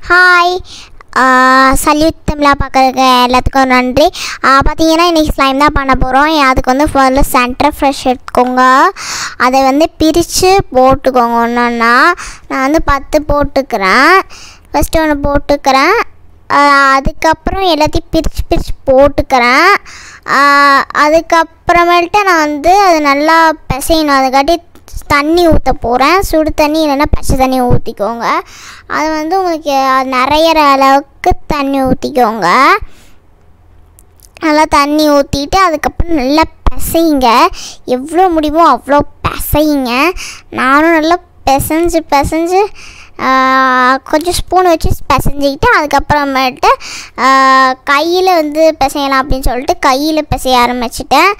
Hi salute தமிழா பார்க்குறதுக்கு எல்லாத்துக்கும் நன்றி. பார்த்தீங்கன்னா இன்றைக்கி ஸ்லைம் தான் பண்ண போகிறோம். அதுக்கு வந்து ஃபர்ஸ்ட் சென்டர் ஃப்ரெஷ் எடுத்துக்கோங்க. அதை வந்து பிரித்து போட்டுக்கோங்க. ஒன்றா நான் வந்து 10 போட்டுக்கிறேன். ஃபஸ்ட்டு ஒன்று போட்டுக்கிறேன். அதுக்கப்புறம் எல்லாத்தையும் பிரித்து போட்டுக்கிறேன். அதுக்கப்புறமேல்ட்டு நான் வந்து அது நல்லா பிசையணும். அதுக்காட்டி தண்ணி ஊற்ற போகிறேன். சுடு தண்ணி இல்லைன்னா பச்சை தண்ணி ஊற்றிக்கோங்க. அது வந்து உங்களுக்கு நிறையிற அளவுக்கு தண்ணி ஊற்றிக்கோங்க. நல்லா தண்ணி ஊற்றிட்டு அதுக்கப்புறம் நல்லா பிசையுங்க. எவ்வளோ முடியுமோ அவ்வளோ பிசையுங்க. நானும் நல்லா பிசைஞ்சு கொஞ்சம் ஸ்பூன் வச்சு பிசைஞ்சிக்கிட்டு அதுக்கப்புறமேட்டு கையில் வந்து பிசையலாம் அப்படின்னு சொல்லிட்டு கையில் பிசைய ஆரம்பிச்சிட்டேன்.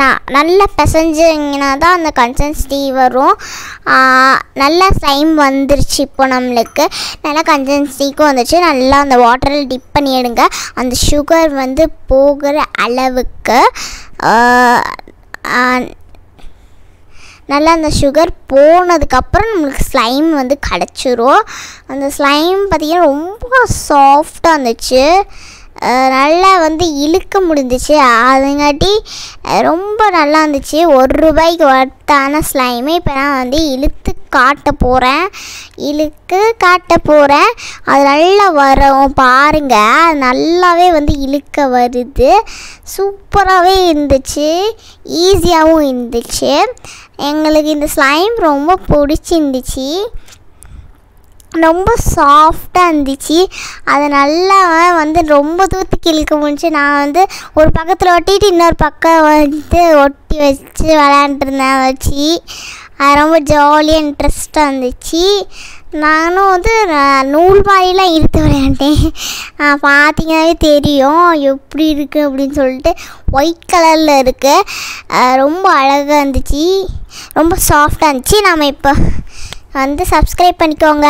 நான் நல்லா பிசைஞ்சிங்கன்னா தான் அந்த கன்சிஸ்டன்சி வரும். நல்லா ஸ்லைம் வந்துருச்சு. இப்போ நம்மளுக்கு நல்லா கன்சிஸ்டன்சிக்கும் வந்துச்சு. நல்லா அந்த வாட்டரில் டிப் பண்ணி எடுங்க. அந்த சுகர் வந்து போகிற அளவுக்கு நல்லா அந்த சுகர் போனதுக்கப்புறம் நம்மளுக்கு ஸ்லைம் வந்து கிடச்சிரும். அந்த ஸ்லைம் பார்த்திங்கன்னா ரொம்ப சாஃப்டாக இருந்துச்சு. நல்லா வந்து இழுக்க முடிஞ்சிச்சு. அதுங்காட்டி ரொம்ப நல்லா இருந்துச்சு. ₹1 வர்த்தான ஸ்லைமு இப்போ நான் வந்து இழுத்து காட்ட போகிறேன். அது நல்லா வரும் பாருங்கள். அது நல்லாவே வந்து இழுக்க வருது. சூப்பராகவே இருந்துச்சு. ஈஸியாகவும் இருந்துச்சு. எங்களுக்கு இந்த ஸ்லைம் ரொம்ப பிடிச்சிருந்துச்சு. ரொம்ப சாஃப்டாக இருந்துச்சு. அது நல்லா வந்து ரொம்ப தூரத்துக்கு இழுக்க முடிஞ்சு. நான் வந்து ஒரு பக்கத்தில் ஒட்டிட்டு இன்னொரு பக்கம் வந்து ஒட்டி வச்சு விளையாண்டுருந்தேன் வச்சு. அது ரொம்ப ஜாலியாக இன்ட்ரெஸ்ட்டாக இருந்துச்சு. நானும் வந்து நூல் மாதிரிலாம் இழுத்து விளையாண்டேன். பார்த்தீங்கன்னாவே தெரியும் எப்படி இருக்குது அப்படின்னு சொல்லிட்டு. ஒயிட் கலரில் இருக்குது. ரொம்ப அழகாக இருந்துச்சு. ரொம்ப சாஃப்டாக இருந்துச்சு. நாம் இப்போ வந்து சப்ஸ்கிரைப் பண்ணிக்கோங்க.